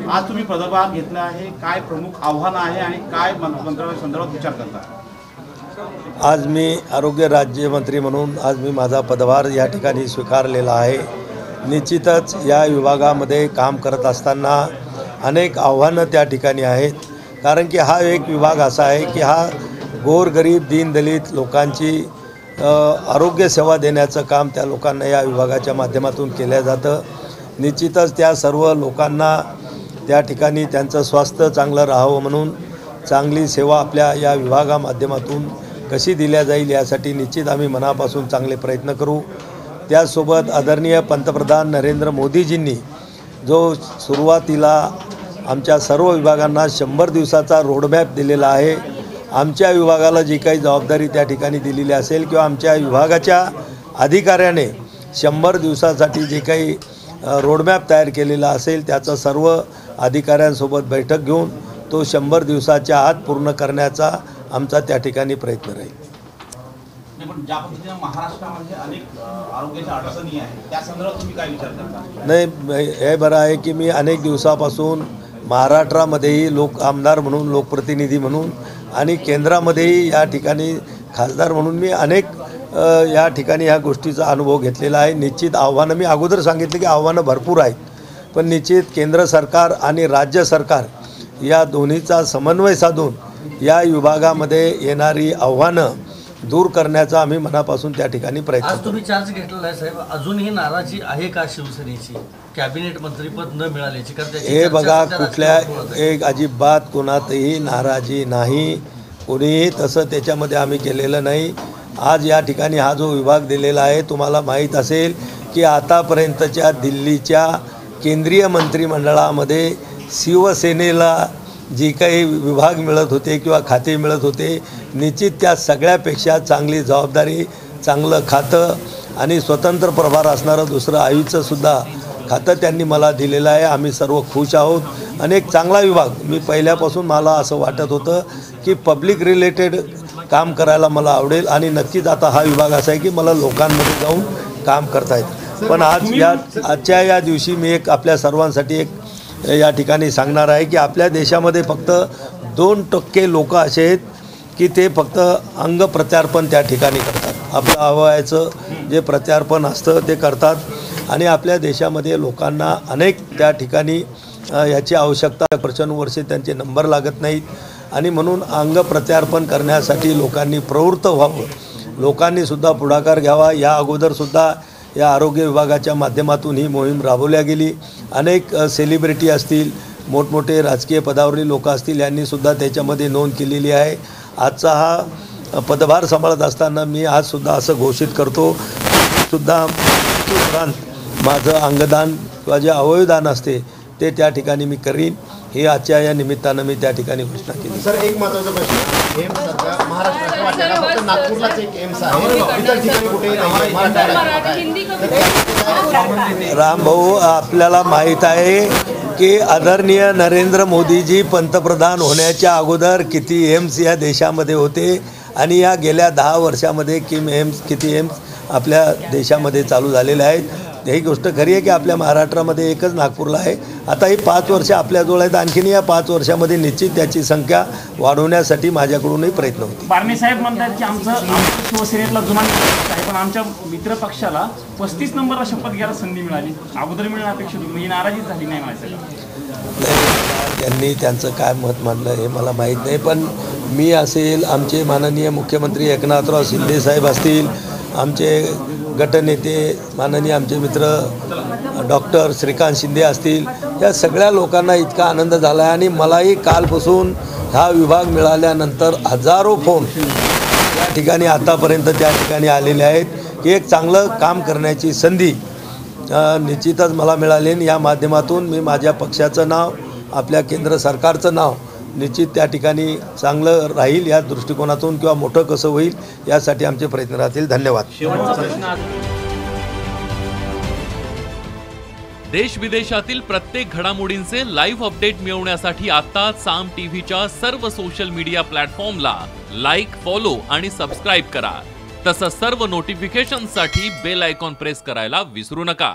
आज तुम्ही पदभार घेतला आहे, काय प्रमुख आव्हानं आहे आणि काय मंत्रालया संदर्भात विचार करता? आज मी आरोग्य राज्यमंत्री म्हणून आज मी माझा पदभार या ठिकाणी स्वीकारलेला आहे। निश्चितच या विभागामध्ये काम करत असताना अनेक आव्हानं त्या ठिकाणी आहेत, कारण की हा एक विभाग असा आहे की हा गोरगरीब दीनदलित लोकांची आरोग्य सेवा देण्याचं काम त्या लोकांना या विभागाच्या माध्यमातून केलं जातं। निश्चितच त्या सर्व लोकांना त्या ठिकाणी त्यांचं स्वास्थ्य चांगलं राहावं म्हणून चांगली सेवा आपल्या या विभागा माध्यमातून कशी दिल्या जाईल यासाठी निश्चित आम्ही मनापासून चांगले प्रयत्न करू। त्यासोबत आदरणीय पंतप्रधान नरेंद्र मोदीजींनी जो सुरुवातीला आमच्या सर्व विभागांना 100 दिवसाचा रोडमॅप दिलेला आहे, आमच्या विभागाला जी काही जबाबदारी त्या ठिकाणी दिलेली असेल किंवा आमच्या विभागाच्या अधिकाऱ्याने 100 दिवसासाठी जे काही रोडमॅप तयार केलेला असेल त्याचं सर्व अधिकाऱ्यांसोबत बैठक घेऊन तो 100 दिवसाच्या आत पूर्ण करण्याचा आमचा त्या ठिकाणी प्रयत्न राहील। पण ज्या पद्धतीने महाराष्ट्रामध्ये अनेक आरोग्याच्या अडचणी आहेत त्या संदर्भात तुम्ही काय विचार करता? नाही, हे बरं आहे की मी अनेक दिवसापासून महाराष्ट्रामध्येही आमदार म्हणून, लोकप्रतिनिधी म्हणून आणि केंद्रामध्येही या ठिकाणी खासदार म्हणून मी अनेक या ठिकाणी ह्या गोष्टीचा अनुभव घेतलेला आहे। निश्चित आव्हानं मी अगोदर सांगितले की आव्हानं भरपूर आहेत, पण निश्चित केंद्र सरकार आणि राज्य सरकार या दोन्हीचा समन्वय साधून या विभागामध्ये येणारी आव्हानं दूर करण्याचा आम्ही मनापासून त्या ठिकाणी प्रयत्न आज तुम्ही चार्ज घेतलेला आहे साहेब, अजूनही नाराजी आहे का शिवसेनेची कॅबिनेट मंत्रीपद न मिळाल्याची? हे बघा, कुठल्या एक अजिबात कोणातही नाराजी नाही, कोणीही तसं त्याच्यामध्ये आम्ही केलेलं नाही। आज या ठिकाणी हा जो विभाग दिलेला आहे, तुम्हाला माहीत असेल की आतापर्यंतच्या दिल्लीच्या केंद्रीय मंत्रिमंडळामध्ये शिवसेनेला जी काही विभाग मिळत होते किंवा खाते मिळत होते, निश्चित त्या सगळ्यापेक्षा चांगली जबाबदारी, चांगलं खातं आणि स्वतंत्र प्रभार असणारं दुसरं आयुष्यसुद्धा खातं त्यांनी मला दिलेलं आहे। आम्ही सर्व खुश आहोत। अनेक चांगला विभाग, मी पहिल्यापासून मला असं वाटत होतं की पब्लिक रिलेटेड काम करायला मला आवडेल आणि नक्कीच आता हा विभाग असा आहे की मला लोकांमध्ये जाऊन काम करता येतं। पण आजच्या या दिवशी मी एक आपल्या सर्वांसाठी एक या ठिकाणी सांगणार आहे की आपल्या देशामध्ये फक्त 2% लोक असे आहेत की ते फक्त अंग प्रत्यार्पण त्या ठिकाणी करतात, आपलं अवयवाचं जे प्रत्यार्पण असतं ते करतात आणि आपल्या देशामध्ये लोकांना अनेक त्या ठिकाणी याची आवश्यकता, वर्षानुवर्षे त्यांचे नंबर लागत नाहीत आणि म्हणून अंग प्रत्यार्पण करण्यासाठी लोकांनी प्रवृत्त व्हावं, लोकांनीसुद्धा पुढाकार घ्यावा। या अगोदरसुद्धा या आरोग्य विभागाच्या माध्यमातून ही मोहीम राबवल्या गेली। अनेक सेलिब्रिटी असतील, मोठमोठे राजकीय पदावरील लोक असतील, यांनीसुद्धा त्याच्यामध्ये नोंद केलेली आहे। आजचा हा पदभार सांभाळत असताना मी आजसुद्धा असं घोषित करतो सुद्धा माझं अंगदान किंवा जे अवयवदान असते ते त्या ठिकाणी मी करीन, हे आजच्या या निमित्तानं मी त्या ठिकाणी घोषणा केली। सर, एक महत्त्वाचा प्रश्न, एम्स सरकार महाराष्ट्राच्या वाट्याला फक्त नागपूरलाच एक एम्स आहे, इतर ठिकाणी कुठेही नाही। राम भाऊ, आपल्याला माहीत आहे की आदरणीय नरेंद्र मोदीजी पंतप्रधान होण्याच्या अगोदर किती एम्स या देशामध्ये होते आणि या गेल्या 10 वर्षामध्ये किती एम्स आपल्या देशामध्ये चालू झालेले आहेत। ही गोष्ट खरी आहे की आपल्या महाराष्ट्रामध्ये एकच नागपूरला आहे। आता ही 5 वर्ष आपल्याजवळ आहेत, आणखीन या 5 वर्षामध्ये निश्चित त्याची संख्या वाढवण्यासाठी माझ्याकडूनही प्रयत्न होतील। बारणे साहेब म्हणतात की आमचं शिवसेनेतला जुना आहे, पण आमच्या मित्र पक्षाला 35 नंबरला शपथ घ्यायला संधी मिळाली, अगोदर मिळणं अपेक्षित होती, म्हणजे नाराजी झाली नाही म्हणायचं? त्यांनी त्यांचं काय मत मांडलं हे मला माहीत नाही, पण मी असेल, आमचे माननीय मुख्यमंत्री एकनाथराव शिंदे साहेब असतील, आमचे गटनेते माननीय आमचे मित्र डॉक्टर श्रीकांत शिंदे असतील, या सगळ्या लोकांना इतका आनंद झाला आहे आणि मलाही कालपासून हा विभाग मिळाल्यानंतर हजारो फोन या ठिकाणी आतापर्यंत त्या ठिकाणी आलेले आहेत की एक चांगलं काम करण्याची संधी निश्चितच मला मिळाली आणि या माध्यमातून मी माझ्या पक्षाचं नाव, आपल्या केंद्र सरकारचं नाव निश्चित त्या ठिकाणी चांगलं राहील या दृष्टिकोनातून किंवा मोठं कसं होईल यासाठी आमचे प्रयत्न राहतील। धन्यवाद। देश विदेशातील प्रत्येक घडामोडींचे लाईव्ह अपडेट मिळवण्यासाठी आता साम टीव्हीच्या सर्व सोशल मीडिया प्लॅटफॉर्मला लाईक, फॉलो आणि सबस्क्राईब करा। तसंच सर्व नोटिफिकेशनसाठी बेल आयकॉन प्रेस करायला विसरू नका।